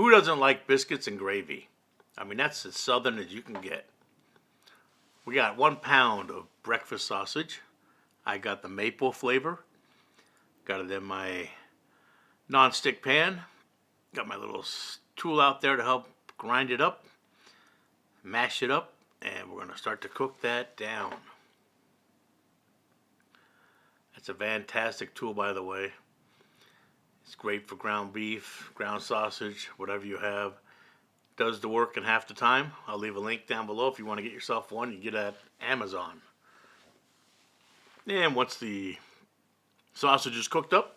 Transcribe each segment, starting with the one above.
Who doesn't like biscuits and gravy? I mean, that's as southern as you can get. We got 1 pound of breakfast sausage. I got the maple flavor. Got it in my non-stick pan. Got my little tool out there to help grind it up, mash it up, and we're going to start to cook that down. It's a fantastic tool, by the way. It's great for ground beef, ground sausage, whatever you have. Does the work in half the time. I'll leave a link down below if you want to get yourself one. You can get it at Amazon. And once the sausage is cooked up,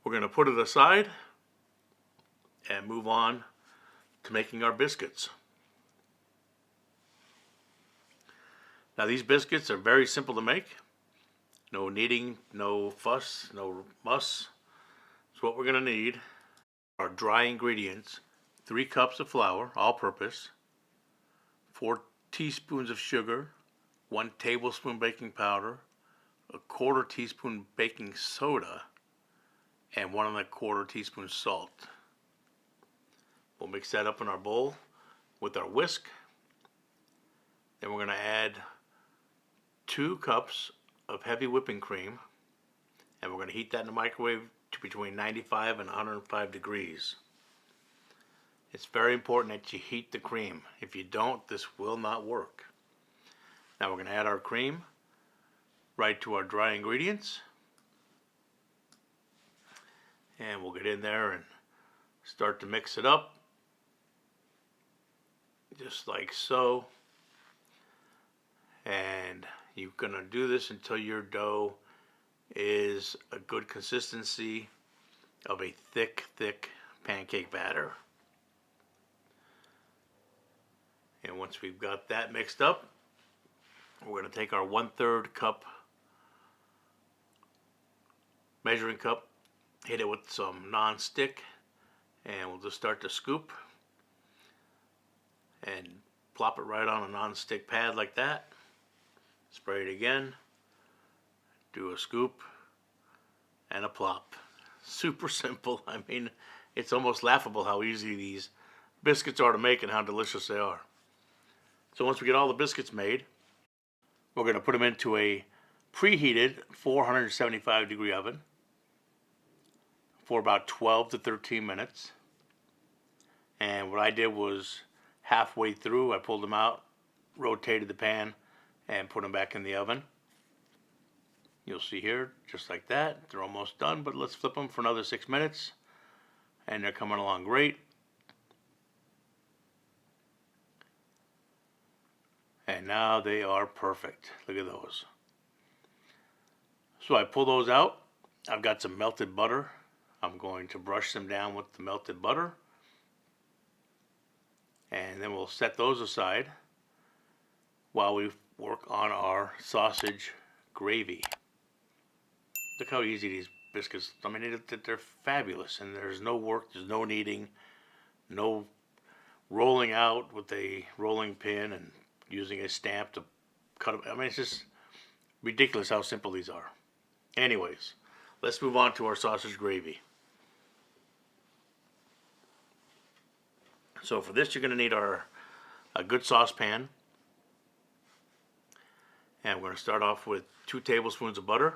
we're going to put it aside and move on to making our biscuits. Now these biscuits are very simple to make. No kneading, no fuss, no muss. So what we're going to need are dry ingredients: 3 cups of flour, all-purpose, 4 teaspoons of sugar, 1 tablespoon baking powder, 1/4 teaspoon baking soda, and 1 1/4 teaspoon salt. We'll mix that up in our bowl with our whisk. Then we're going to add 2 cups of heavy whipping cream, and we're going to heat that in the microwave to between 95 and 105 degrees. It's very important that you heat the cream. If you don't, this will not work. Now we're going to add our cream right to our dry ingredients, and we'll get in there and start to mix it up just like so. And you're going to do this until your dough is a good consistency of a thick pancake batter. And once we've got that mixed up, we're going to take our 1/3 cup measuring cup, hit it with some non-stick, and we'll just start to scoop and plop it right on a non-stick pad like that. Spray it again, do a scoop, and a plop. Super simple. I mean, it's almost laughable how easy these biscuits are to make and how delicious they are. So once we get all the biscuits made, we're going to put them into a preheated 475 degree oven for about 12 to 13 minutes. And what I did was halfway through, I pulled them out, rotated the pan, and put them back in the oven. You'll see here, just like that. They're almost done, but let's flip them for another 6 minutes. And they're coming along great. And now they are perfect. Look at those. So I pull those out. I've got some melted butter. I'm going to brush them down with the melted butter. And then we'll set those aside while we work on our sausage gravy. Look how easy these biscuits, I mean, they're fabulous, and there's no work, there's no kneading, no rolling out with a rolling pin and using a stamp to cut them. I mean, it's just ridiculous how simple these are. Anyways, let's move on to our sausage gravy. So for this, you're going to need a good saucepan. And we're going to start off with 2 tablespoons of butter.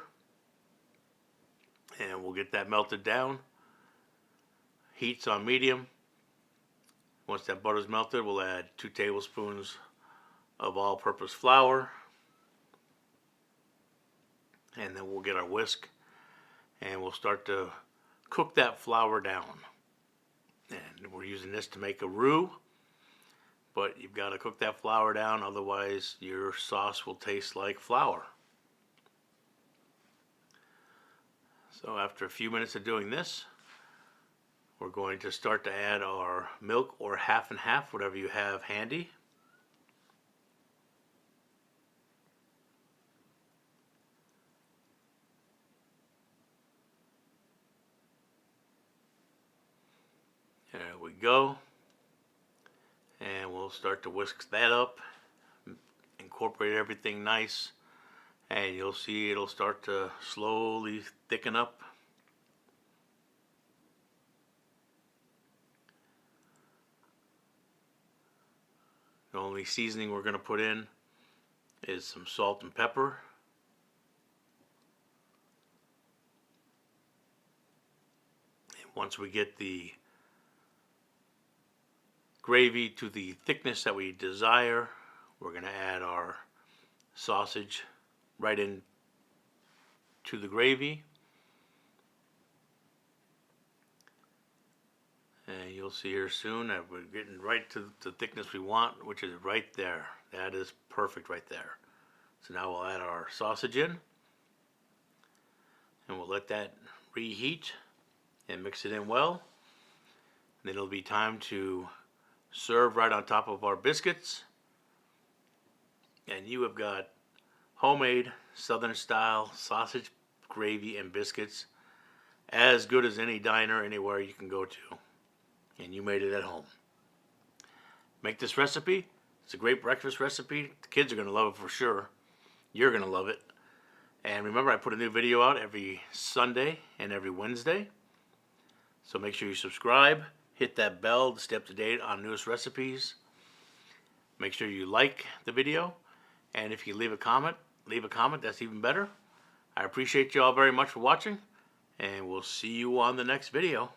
And we'll get that melted down. Heat's on medium. Once that butter's melted, we'll add 2 tablespoons of all-purpose flour. And then we'll get our whisk. And we'll start to cook that flour down. And we're using this to make a roux. But you've got to cook that flour down, otherwise your sauce will taste like flour. So after a few minutes of doing this, we're going to start to add our milk, or half and half, whatever you have handy. There we go. And we'll start to whisk that up, incorporate everything nice, and you'll see it'll start to slowly thicken up. The only seasoning we're going to put in is some salt and pepper. And once we get the gravy to the thickness that we desire, we're going to add our sausage right in to the gravy. And you'll see here soon that we're getting right to the thickness we want, which is right there. That is perfect right there. So now we'll add our sausage in, and we'll let that reheat and mix it in well. Then it'll be time to serve right on top of our biscuits. And you have got homemade Southern style sausage gravy and biscuits, as good as any diner anywhere you can go to. And you made it at home. Make this recipe. It's a great breakfast recipe. The kids are going to love it for sure. You're going to love it. And remember, I put a new video out every Sunday and every Wednesday. So make sure you subscribe. Hit that bell to stay up to date on newest recipes. Make sure you like the video. And if you leave a comment, that's even better. I appreciate you all very much for watching. And we'll see you on the next video.